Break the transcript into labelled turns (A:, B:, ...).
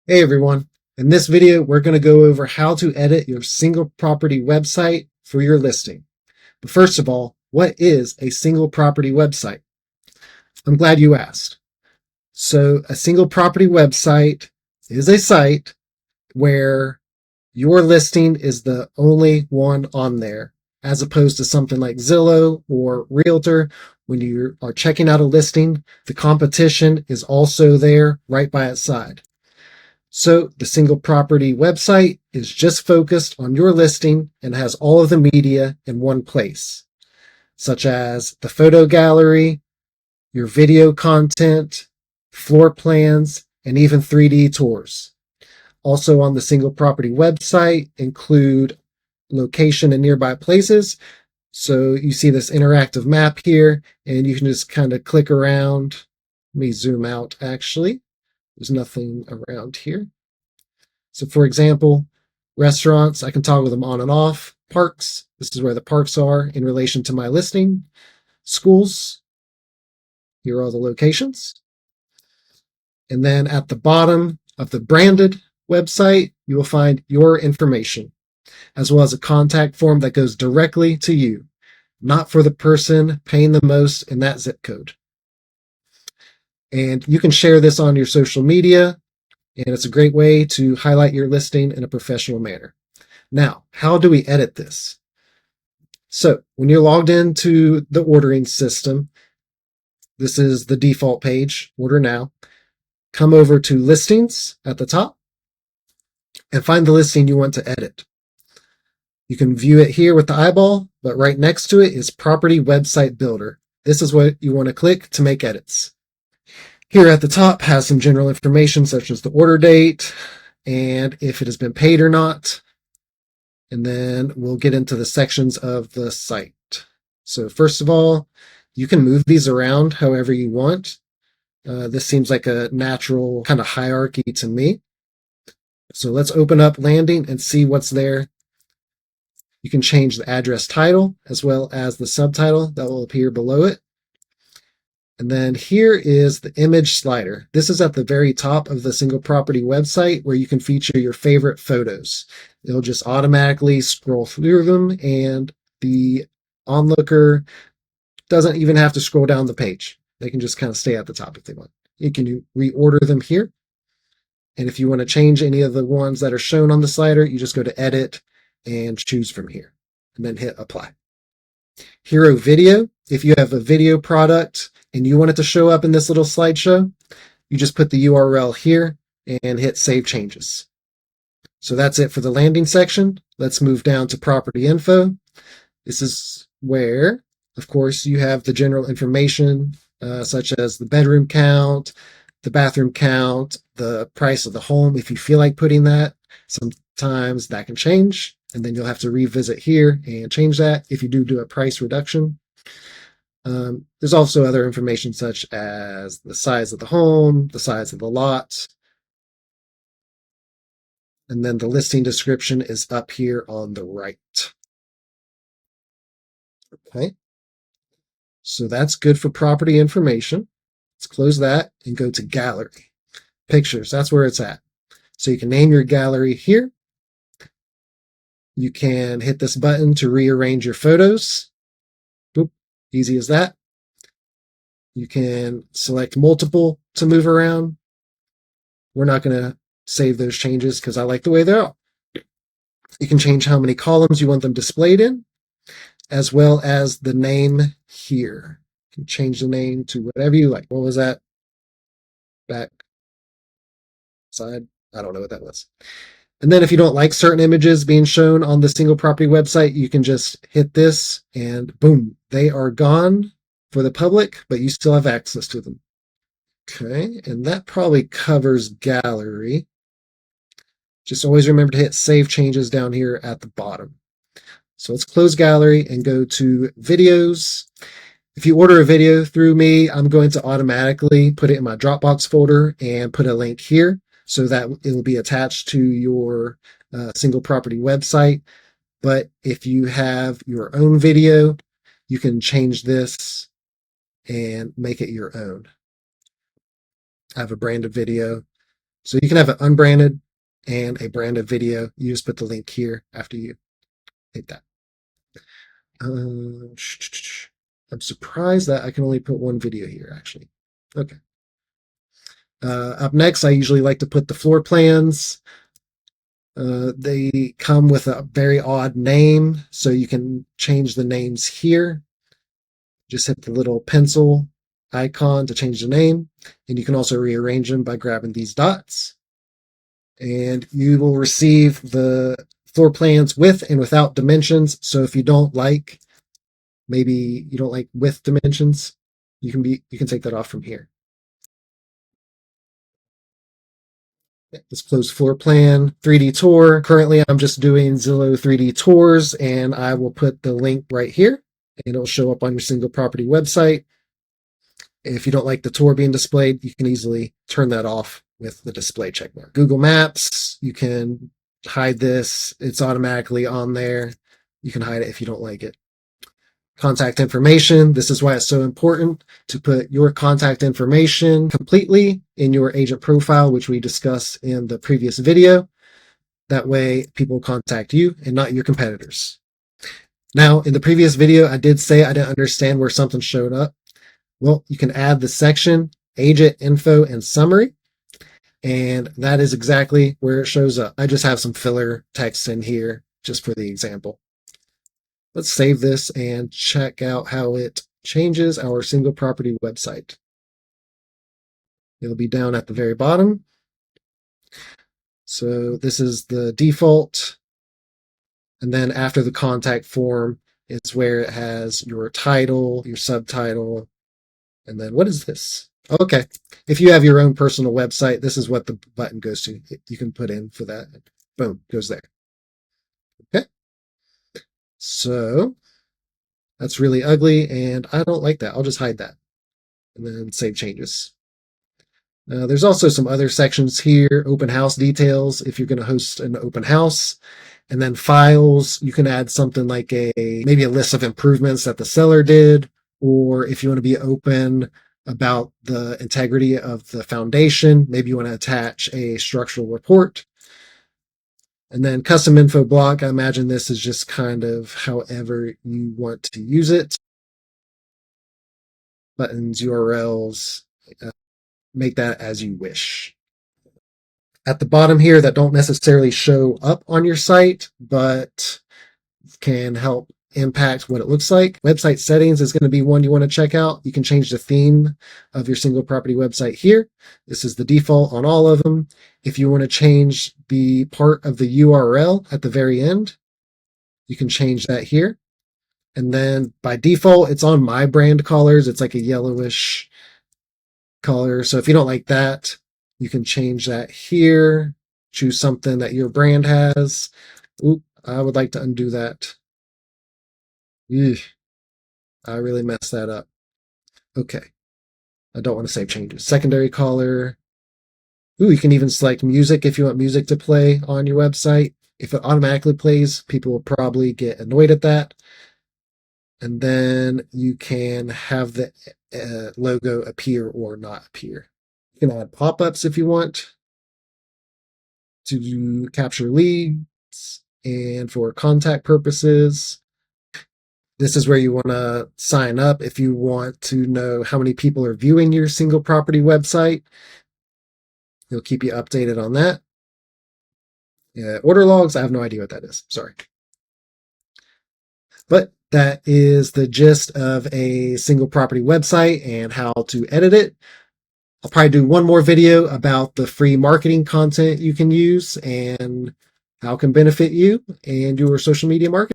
A: Hey everyone, in this video we're going to go over how to edit your single property website for your listing. But first of all, what is a single property website? I'm glad you asked. So a single property website is a site where your listing is the only one on there, as opposed to something like Zillow or Realtor. When you are checking out a listing, the competition is also there right by its side. So the single property website is just focused on your listing and has all of the media in one place, such as the photo gallery, your video content, floor plans, and even 3D tours. Also on the single property website include location and nearby places. So you see this interactive map here, and you can just kind of click around. Let me zoom out actually. There's nothing around here. So for example, restaurants, I can toggle them on and off. Parks, this is where the parks are in relation to my listing. Schools, here are all the locations. And then at the bottom of the branded website, you will find your information, as well as a contact form that goes directly to you, not for the person paying the most in that zip code. And you can share this on your social media, and it's a great way to highlight your listing in a professional manner. Now, how do we edit this? So when you're logged into the ordering system, this is the default page, order now. Come over to listings at the top and find the listing you want to edit. You can view it here with the eyeball, but right next to it is Property Website Builder. This is what you want to click to make edits. Here at the top has some general information such as the order date and if it has been paid or not. And then we'll get into the sections of the site. So first of all, you can move these around however you want. This seems like a natural kind of hierarchy to me. So let's open up landing and see what's there. You can change the address title as well as the subtitle that will appear below it. And then here is the image slider. This is at the very top of the single property website where you can feature your favorite photos. It'll just automatically scroll through them, and the onlooker doesn't even have to scroll down the page. They can just kind of stay at the top if they want. You can reorder them here. And if you want to change any of the ones that are shown on the slider, you just go to edit and choose from here and then hit apply. Hero Video. If you have a video product and you want it to show up in this little slideshow, you just put the URL here and hit Save Changes. So that's it for the landing section. Let's move down to property info. This is where, of course, you have the general information such as the bedroom count, the bathroom count, the price of the home. If you feel like putting that, sometimes that can change, and then you'll have to revisit here and change that if you do a price reduction. There's also other information such as the size of the home, the size of the lot, and then the listing description is up here on the right. Okay, so that's good for property information. Let's close that and go to gallery. Pictures, that's where it's at. So you can name your gallery here. You can hit this button to rearrange your photos. Boop, easy as that. You can select multiple to move around. We're not going to save those changes because I like the way they are. You can change how many columns you want them displayed in, as well as the name here. You can change the name to whatever you like. What was that? Back, side? I don't know what that was. And then if you don't like certain images being shown on the single property website, you can just hit this and boom, they are gone for the public, but you still have access to them. Okay, and that probably covers gallery. Just always remember to hit Save Changes down here at the bottom. So let's close gallery and go to videos. If you order a video through me, I'm going to automatically put it in my Dropbox folder and put a link here so that it will be attached to your single property website. But if you have your own video, you can change this and make it your own. I have a branded video. So you can have an unbranded and a branded video. You just put the link here after you hit that. I'm surprised that I can only put one video here, actually. Okay. Up next, I usually like to put the floor plans. They come with a very odd name, so you can change the names here. Just hit the little pencil icon to change the name, and you can also rearrange them by grabbing these dots. And you will receive the floor plans with and without dimensions. So if you don't like, maybe you don't like with dimensions, you can take that off from here. Let's close floor plan, 3D tour. Currently, I'm just doing Zillow 3D tours, and I will put the link right here, and it'll show up on your single property website. If you don't like the tour being displayed, you can easily turn that off with the display checkmark. Google Maps, you can hide this. It's automatically on there. You can hide it if you don't like it. Contact information. This is why it's so important to put your contact information completely in your agent profile, which we discussed in the previous video. That way people contact you and not your competitors. Now, in the previous video, I did say I didn't understand where something showed up. Well, you can add the section agent info and summary, and that is exactly where it shows up. I just have some filler text in here just for the example. Let's save this and check out how it changes our single property website. It'll be down at the very bottom. So this is the default. And then after the contact form, it's where it has your title, your subtitle, and then what is this? Okay. If you have your own personal website, this is what the button goes to. You can put in for that. Boom, goes there. Okay. So that's really ugly, and I don't like that. I'll just hide that and then save changes. There's also some other sections here, open house details, if you're going to host an open house. And then files, you can add something like maybe a list of improvements that the seller did, or if you want to be open about the integrity of the foundation, maybe you want to attach a structural report. And then custom info block, I imagine this is just kind of however you want to use it. Buttons, URLs, make that as you wish. At the bottom here, that don't necessarily show up on your site, but can help impact what it looks like. Website settings is going to be one you want to check out. You can change the theme of your single property website here. This is the default on all of them. If you want to change the part of the URL at the very end, you can change that here. And then by default, it's on my brand colors. It's like a yellowish color. So if you don't like that, you can change that here. Choose something that your brand has. Oop, I would like to undo that. Eugh, I really messed that up. Okay. I don't want to save changes. Secondary color. Ooh, you can even select music if you want music to play on your website. If it automatically plays, people will probably get annoyed at that. And then you can have the logo appear or not appear. You can add pop-ups if you want to capture leads and for contact purposes. This is where you want to sign up if you want to know how many people are viewing your single property website. It'll keep you updated on that. Order logs, I have no idea what that is. Sorry. But that is the gist of a single property website and how to edit it. I'll probably do one more video about the free marketing content you can use and how it can benefit you and your social media marketing.